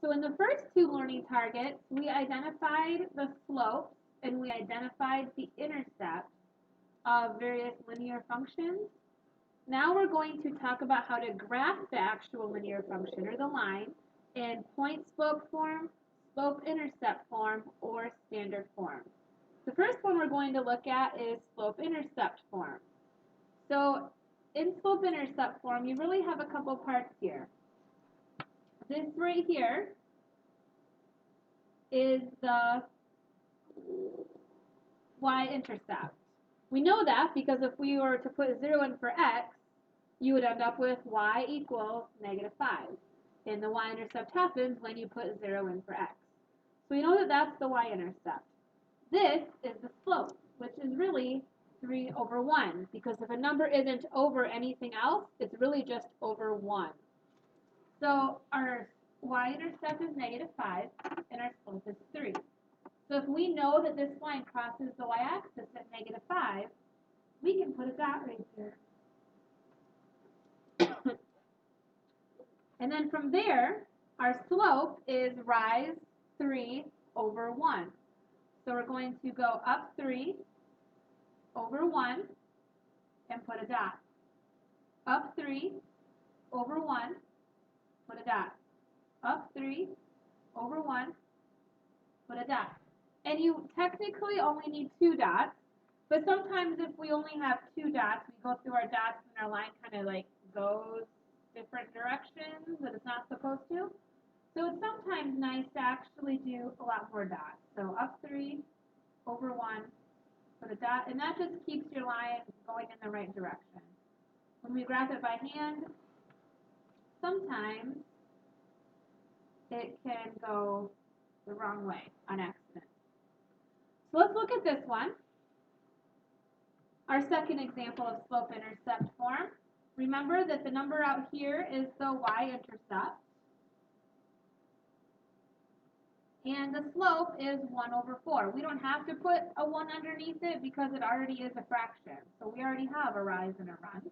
So in the first two learning targets, we identified the slopes and we identified the intercept of various linear functions. Now we're going to talk about how to graph the actual linear function or the line in point slope form, slope intercept form, or standard form. The first one we're going to look at is slope intercept form. So in slope intercept form, you really have a couple parts here. This right here is the y-intercept. We know that because if we were to put 0 in for x, you would end up with y equals -5. And the y-intercept happens when you put 0 in for x. So we know that that's the y-intercept. This is the slope, which is really 3 over 1, because if a number isn't over anything else, it's really just over 1. So our y-intercept is -5, and our slope is 3. So if we know that this line crosses the y-axis at -5, we can put a dot right there. And then from there, our slope is rise 3 over 1. So we're going to go up 3 over 1 and put a dot. Up 3 over 1, put a dot. Up 3 over 1, put a dot. And you technically only need 2 dots, but sometimes if we only have 2 dots, we go through our dots and our line kind of like goes different directions that it's not supposed to. So it's sometimes nice to actually do a lot more dots. So up 3 over 1, put a dot, and that just keeps your line going in the right direction. When we graph it by hand, sometimes it can go the wrong way on accident. So let's look at this one. Our second example of slope-intercept form. Remember that the number out here is the y-intercept. And the slope is 1 over 4. We don't have to put a 1 underneath it because it already is a fraction. So we already have a rise and a run.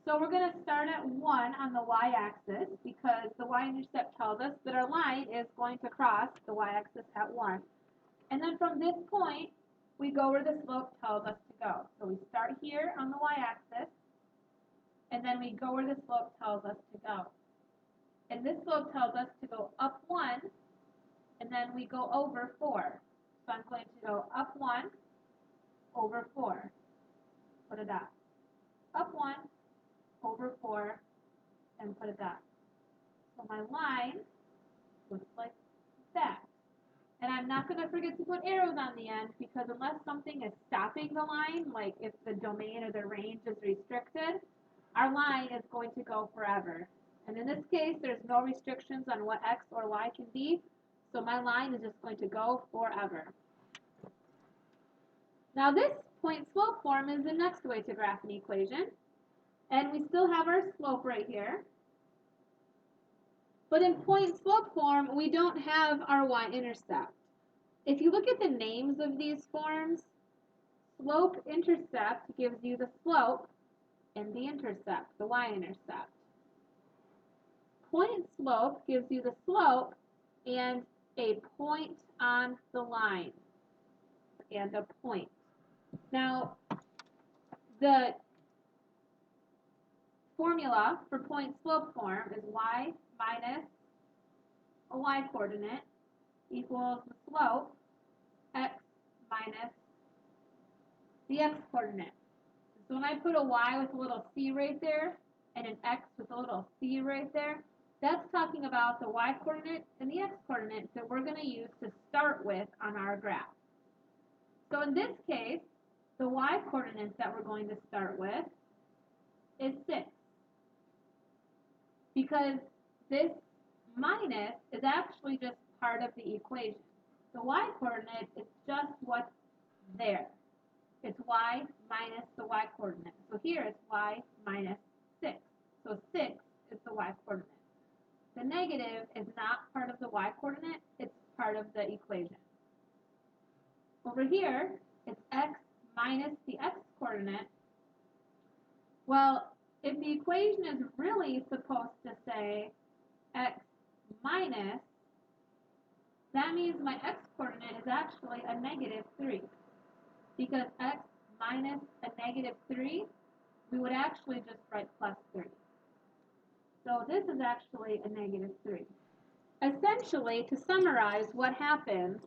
So we're going to start at 1 on the y-axis because the y-intercept tells us that our line is going to cross the y-axis at 1. And then from this point, we go where the slope tells us to go. So we start here on the y-axis, and then we go where the slope tells us to go. And this slope tells us to go up 1, and then we go over 4. So I'm going to go up 1, over 4. Put a dot. Up 1, over 4, and put a dot. So my line looks like that. And I'm not going to forget to put arrows on the end because unless something is stopping the line, like if the domain or the range is restricted, our line is going to go forever. And in this case, there's no restrictions on what x or y can be, so my line is just going to go forever. Now this point slope form is the next way to graph an equation. And we still have our slope right here. But in point slope form, we don't have our y-intercept. If you look at the names of these forms, slope-intercept gives you the slope and the intercept, the y-intercept. Point slope gives you the slope and a point on the line and a point. Now, the formula for point slope form is y minus a y-coordinate equals the slope x minus the x-coordinate. So when I put a y with a little c right there and an x with a little c right there, that's talking about the y-coordinate and the x-coordinate that we're going to use to start with on our graph. So in this case, the y-coordinate that we're going to start with is 6. Because this minus is actually just part of the equation. The y-coordinate is just what's there. It's y minus the y-coordinate. So here it's y minus 6. So 6 is the y-coordinate. The negative is not part of the y-coordinate, it's part of the equation. Over here, it's x minus the x-coordinate. Well, if the equation is really supposed to say x minus that means my x-coordinate is actually a negative 3. Because x minus a negative 3, we would actually just write plus 3. So this is actually a negative 3. Essentially, to summarize, what happens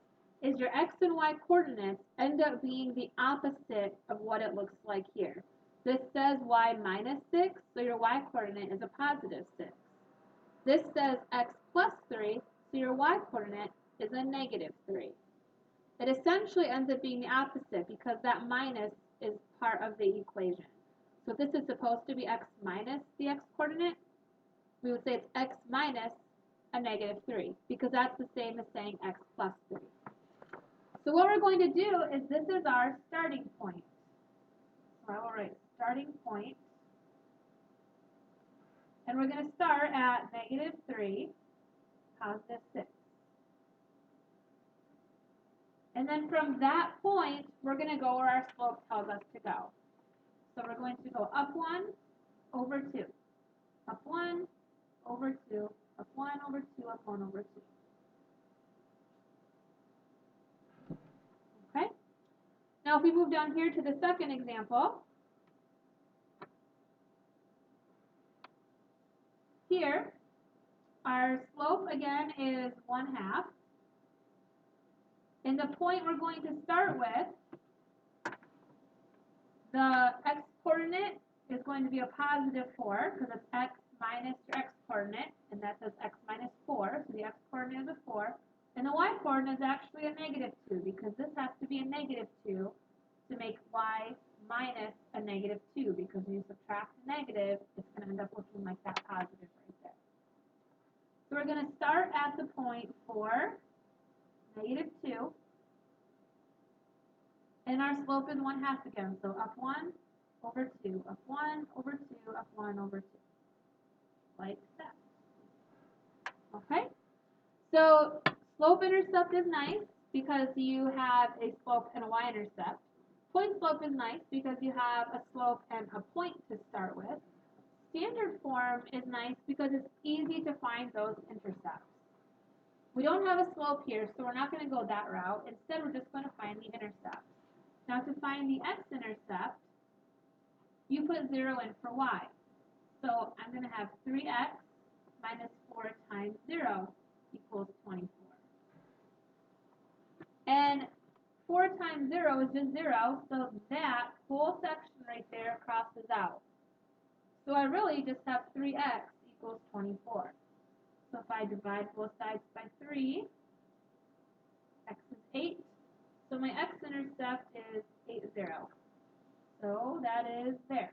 is your x and y coordinates end up being the opposite of what it looks like here. This says y minus 6, so your y coordinate is a positive 6. This says x plus 3, so your y coordinate is a negative 3. It essentially ends up being the opposite because that minus is part of the equation. So if this is supposed to be x minus the x coordinate, we would say it's x minus a negative 3 because that's the same as saying x plus 3. So what we're going to do is this is our starting point. So I will write starting point. And we're going to start at negative 3, positive 6. And then from that point, we're going to go where our slope tells us to go. So we're going to go up 1 over 2. Up 1 over 2. Up 1 over 2. Up 1 over 2. Okay? Now if we move down here to the second example, here our slope again is 1/2. And the point we're going to start with, the x-coordinate is going to be a positive 4 because it's x minus your x-coordinate, and that says x minus 4, so the x-coordinate is a 4. And the y-coordinate is actually a negative 2 because this has to be a negative 2 to make y minus a negative 2 because when you subtract a negative, it's going to end up looking like that positive right there. So we're going to start at the point 4, negative 2. And our slope is 1/2 again, so up 1 over 2, up 1 over 2, up 1 over 2, like that. Okay? So slope-intercept is nice because you have a slope and a y-intercept. Point slope is nice because you have a slope and a point to start with. Standard form is nice because it's easy to find those intercepts. We don't have a slope here, so we're not going to go that route. Instead, we're just going to find the intercept. Now to find the x-intercept, you put 0 in for y. So I'm going to have 3x minus 4 times 0 equals 24. And 4 times 0 is just 0, so that whole section right there crosses out. So I really just have 3x equals 24. So if I divide both sides by 3, x is 8. So my x-intercept is 8, 0. So that is there.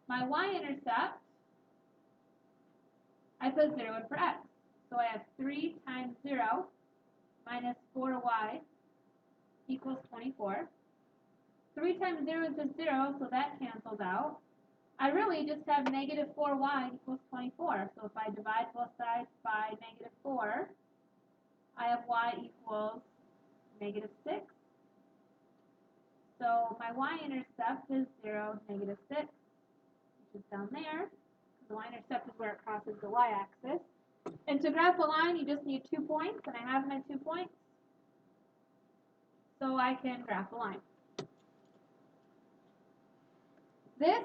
My y-intercept, I put 0 in for x. So I have 3 times 0 minus 4y equals 24. 3 times 0 is just 0, so that cancels out. I really just have negative 4y equals 24. So if I divide both sides by negative 4, I have y equals negative 6. So my y-intercept is 0, negative 6, which is down there. The y-intercept is where it crosses the y-axis. And to graph a line, you just need 2 points, and I have my 2 points. So I can graph a line. This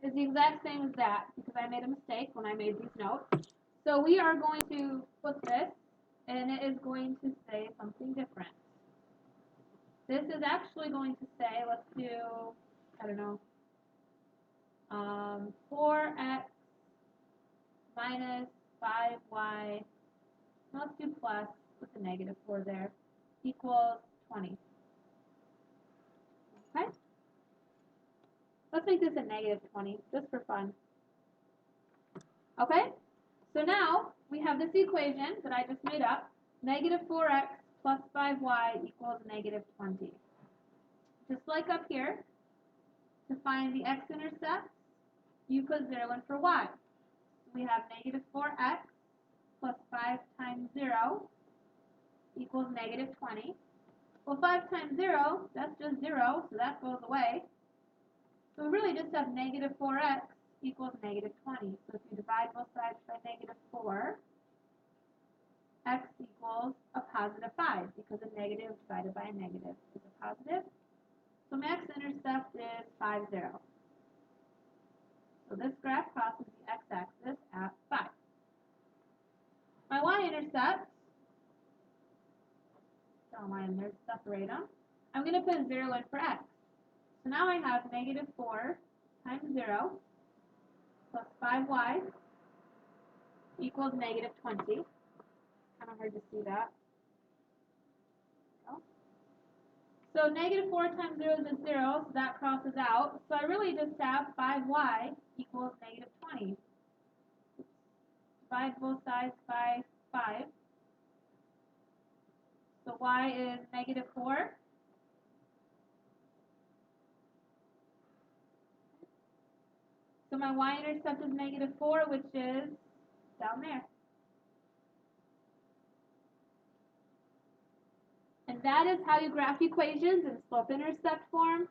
is the exact same as that because I made a mistake when I made these notes. So we are going to put this, and it is going to say something different. This is actually going to say, let's do, I don't know, 4x minus 5y, let's do plus with the negative 4 there, equals 20. Okay? Let's make this a negative 20, just for fun. Okay? So now we have this equation that I just made up, negative 4x plus 5y equals negative 20. Just like up here, to find the x-intercept, you put 0 in for y. We have negative 4x plus 5 times 0 equals negative 20. Well, 5 times 0, that's just 0, so that goes away. So we really just have negative 4x equals negative 20. So if you divide both sides by negative 4, equals a positive 5 because a negative divided by a negative is a positive. So max-intercept is 5, 0. So this graph crosses the x-axis at 5. My y-intercept, so I'm going to separate them. I'm going to put 0 in for x. So now I have negative 4 times 0 plus 5y equals negative 20. Kind of hard to see that. So negative 4 times 0 is 0, so that crosses out. So I really just have 5y equals negative 20. Divide both sides by 5. So y is negative 4. So my y-intercept is negative 4, which is down there. And that is how you graph equations in slope-intercept form,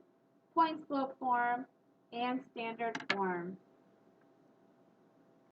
point-slope form, and standard form.